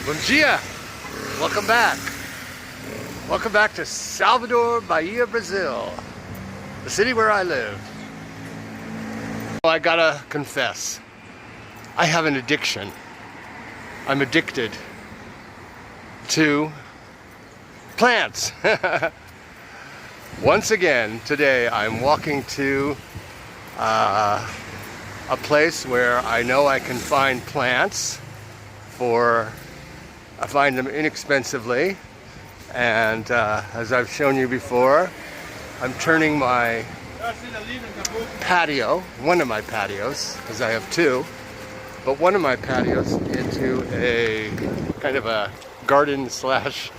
Bom dia! Welcome back. Welcome back to Salvador, Bahia, Brazil. The city where I live. Well, I gotta confess, I have an addiction. I'm addicted to plants. Once again, today I'm walking to a place where I know I can find plants I find them inexpensively, and as I've shown you before, I'm turning my patio, one of my patios, because I have two, but one of my patios into a kind of a garden slash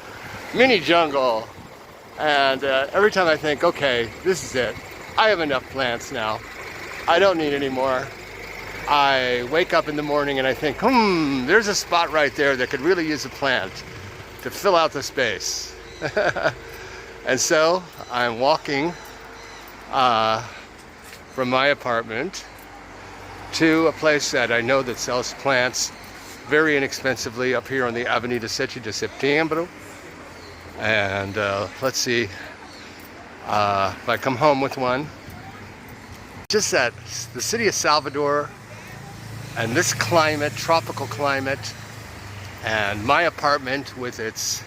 mini jungle. And every time I think, okay, this is it, I have enough plants now, I don't need any more, I wake up in the morning and I think, there's a spot right there that could really use a plant to fill out the space. And so I'm walking from my apartment to a place that I know that sells plants very inexpensively up here on the Avenida 7 de Setembro. And let's see if I come home with one. Just that the city of Salvador and this climate, tropical climate, and my apartment with its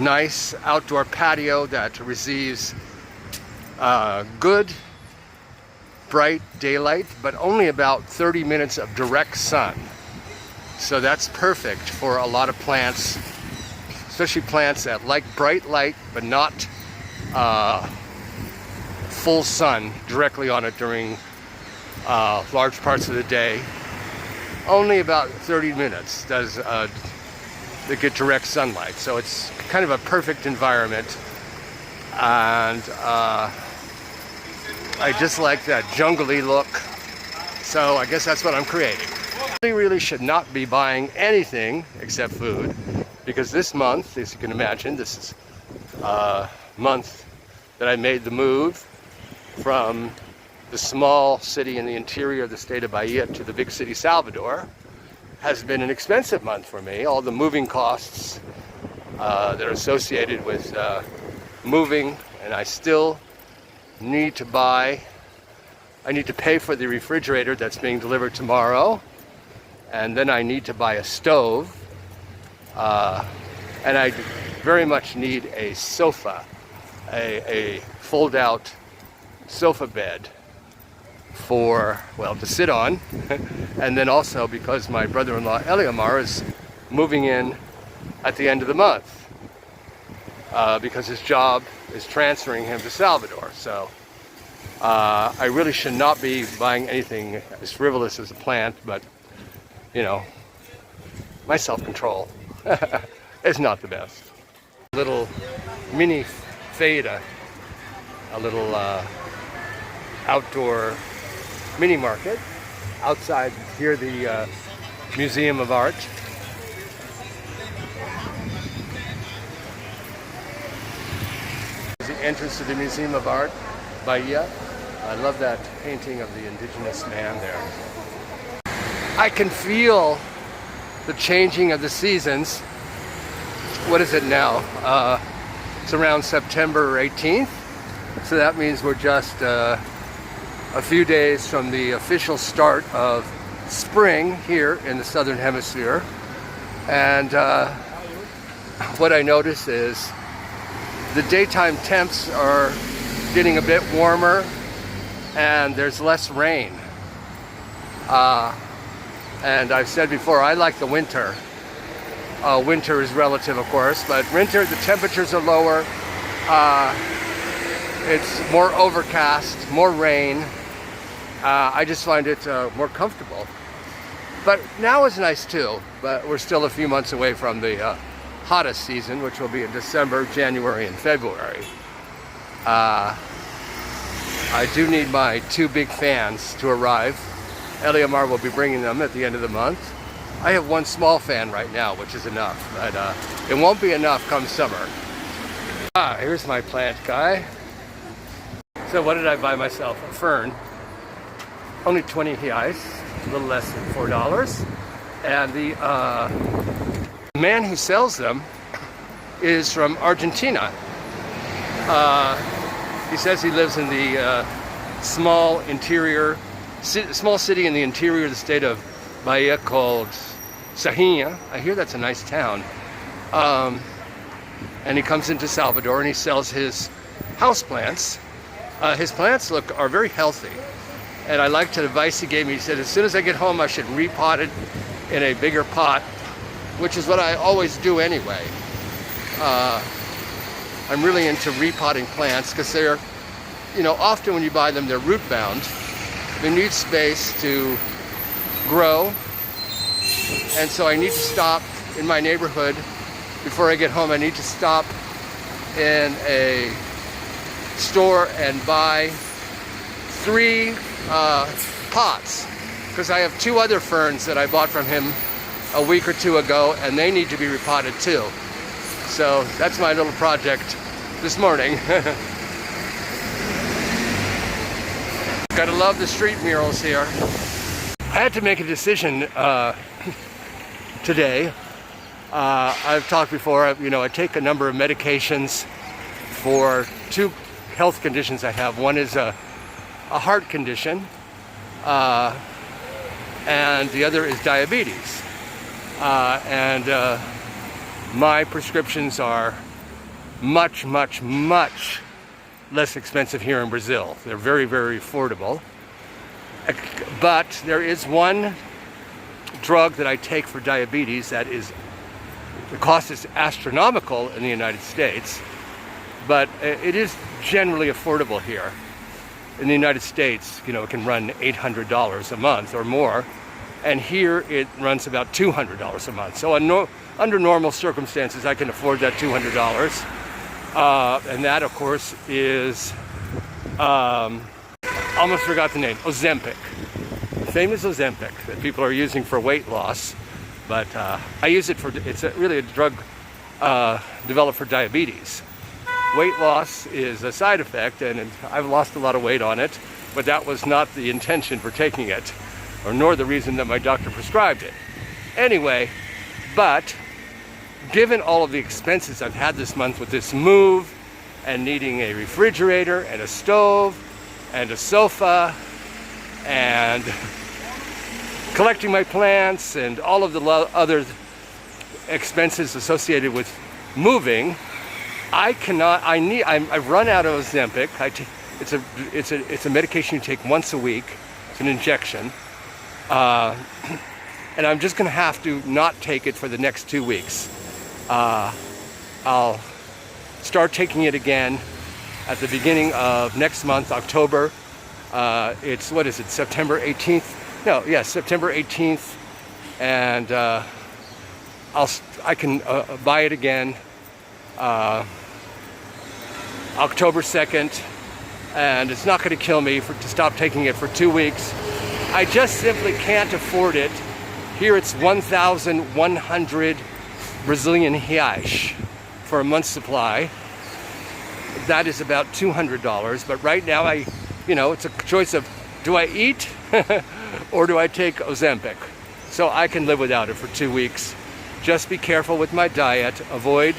nice outdoor patio that receives good bright daylight, but only about 30 minutes of direct sun. So that's perfect for a lot of plants, especially plants that like bright light but not full sun directly on it during large parts of the day. Only about 30 minutes does they get direct sunlight, so it's kind of a perfect environment. And I just like that jungly look, so I guess that's what I'm creating. I really should not be buying anything except food, because this month, as you can imagine, this is a month that I made the move from the small city in the interior of the state of Bahia to the big city Salvador. Has been an expensive month for me. All the moving costs that are associated with moving, and I still need to pay for the refrigerator that's being delivered tomorrow, and then I need to buy a stove, and I very much need a sofa, a fold-out sofa bed to sit on. And then also because my brother-in-law Eliamar is moving in at the end of the month, because his job is transferring him to Salvador. So I really should not be buying anything as frivolous as a plant, but you know, my self-control is not the best. A little mini feira, a little outdoor mini market outside here, the Museum of Art. The entrance to the Museum of Art, Bahia. I love that painting of the indigenous man there. I can feel the changing of the seasons. What is it now? It's around September 18th. So that means we're just a few days from the official start of spring here in the southern hemisphere. And what I notice is the daytime temps are getting a bit warmer and there's less rain. And I've said before, I like the winter. Winter is relative, of course, but winter, the temperatures are lower. It's more overcast, more rain. I just find it more comfortable. But now is nice too, but we're still a few months away from the hottest season, which will be in December, January, and February. I do need my two big fans to arrive. Eliamar will be bringing them at the end of the month. I have one small fan right now, which is enough, but it won't be enough come summer. Here's my plant guy. So what did I buy myself? A fern. Only 20 reais, a little less than $4. And the man who sells them is from Argentina. He says he lives in the small city in the interior of the state of Bahia called Sahinha. I hear that's a nice town. And he comes into Salvador and he sells his houseplants. His plants are very healthy. And I liked the advice he gave me. He said, as soon as I get home, I should repot it in a bigger pot, which is what I always do anyway. I'm really into repotting plants because they're, often when you buy them, they're root bound. They need space to grow. And so I need to stop in my neighborhood before I get home. I need to stop in a store and buy 3 pots, because I have 2 other ferns that I bought from him a week or 2 ago, and they need to be repotted too. So that's my little project this morning. Gotta love the street murals here. I had to make a decision today. I've talked before, I take a number of medications for 2 health conditions I have. One is a heart condition, and the other is diabetes. And my prescriptions are much, much, much less expensive here in Brazil. They're very, very affordable. But there is one drug that I take for diabetes that the cost is astronomical in the United States, but it is generally affordable here. In the United States, it can run $800 a month or more, and here it runs about $200 a month. So under normal circumstances, I can afford that $200. And that, of course, is, almost forgot the name, Ozempic. Famous Ozempic that people are using for weight loss, but I use it it's really a drug developed for diabetes. Weight loss is a side effect, and I've lost a lot of weight on it, but that was not the intention for taking it, or nor the reason that my doctor prescribed it. Anyway, but given all of the expenses I've had this month with this move, and needing a refrigerator, and a stove, and a sofa, and collecting my plants, and all of the other expenses associated with moving, I've run out of Ozempic. It's a medication you take once a week. It's an injection. And I'm just gonna have to not take it for the next 2 weeks. I'll start taking it again at the beginning of next month, October. September 18th? No, yes, September 18th. And I can buy it again October 2nd, and it's not going to kill me to stop taking it for 2 weeks. I just simply can't afford it. Here it's 1,100 Brazilian reais for a month's supply. That is about $200, but right now it's a choice of, do I eat or do I take Ozempic? So I can live without it for 2 weeks. Just be careful with my diet, avoid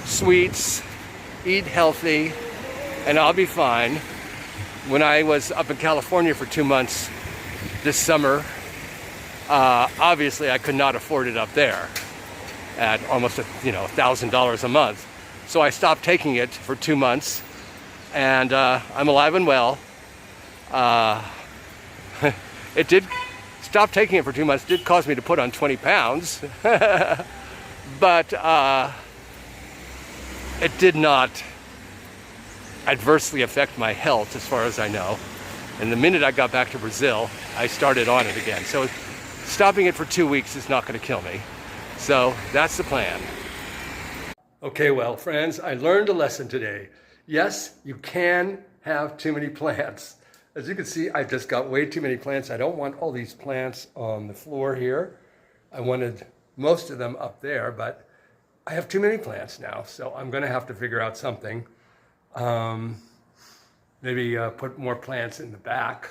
sweets, eat healthy, and I'll be fine. When I was up in California for 2 months this summer, obviously I could not afford it up there at almost $1,000 a month. So I stopped taking it for 2 months, and I'm alive and well. Stop taking it for 2 months did cause me to put on 20 pounds, but it did not adversely affect my health as far as I know. And the minute I got back to Brazil, I started on it again. So stopping it for 2 weeks is not going to kill me. So that's the plan. Okay, well, friends, I learned a lesson today. Yes, you can have too many plants. As you can see, I've just got way too many plants. I don't want all these plants on the floor here. I wanted most of them up there, but I have too many plants now, so I'm going to have to figure out something. Maybe put more plants in the back.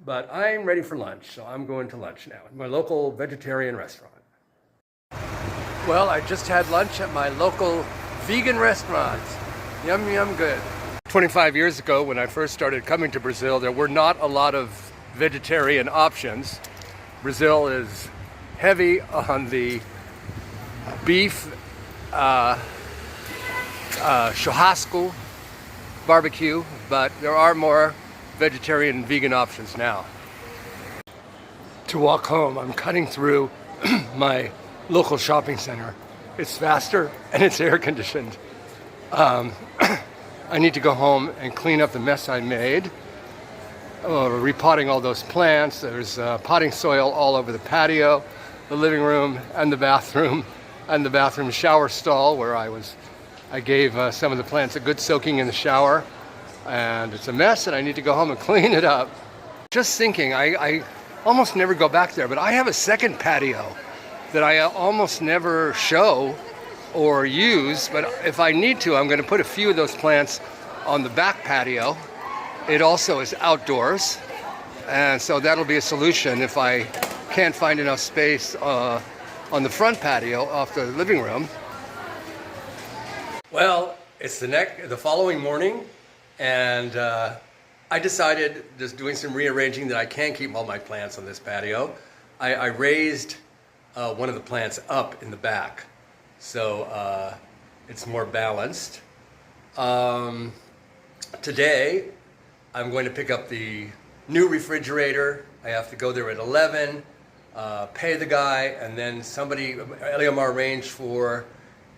but I'm ready for lunch, so I'm going to lunch now at my local vegetarian restaurant. Well, I just had lunch at my local vegan restaurant. Yum, yum, good. 25 years ago, when I first started coming to Brazil, there were not a lot of vegetarian options. Brazil is heavy on the beef, churrasco, barbecue, but there are more vegetarian and vegan options now. To walk home, I'm cutting through my local shopping center. It's faster and it's air conditioned. I need to go home and clean up the mess I made. Repotting all those plants. There's potting soil all over the patio, the living room, and the bathroom shower stall where I gave some of the plants a good soaking in the shower. And it's a mess and I need to go home and clean it up. Just thinking, I almost never go back there, but I have a second patio that I almost never show or use, but if I need to, I'm going to put a few of those plants on the back patio. It also is outdoors, and so that'll be a solution if I can't find enough space on the front patio off the living room. Well, it's the following morning, and I decided, just doing some rearranging, that I can keep all my plants on this patio. I raised one of the plants up in the back, so it's more balanced. Today, I'm going to pick up the new refrigerator. I have to go there at 11, pay the guy, and then Eliamar arranged for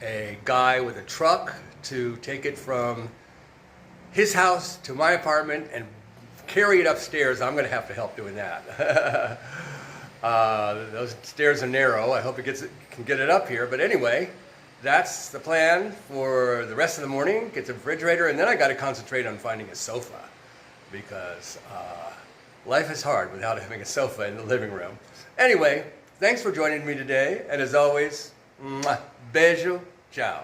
a guy with a truck to take it from his house to my apartment and carry it upstairs. I'm going to have to help doing that. Those stairs are narrow. I hope it can get it up here. But anyway, that's the plan for the rest of the morning. Get the refrigerator, and then I got to concentrate on finding a sofa, because life is hard without having a sofa in the living room. Anyway, thanks for joining me today, and as always, beijo, ciao.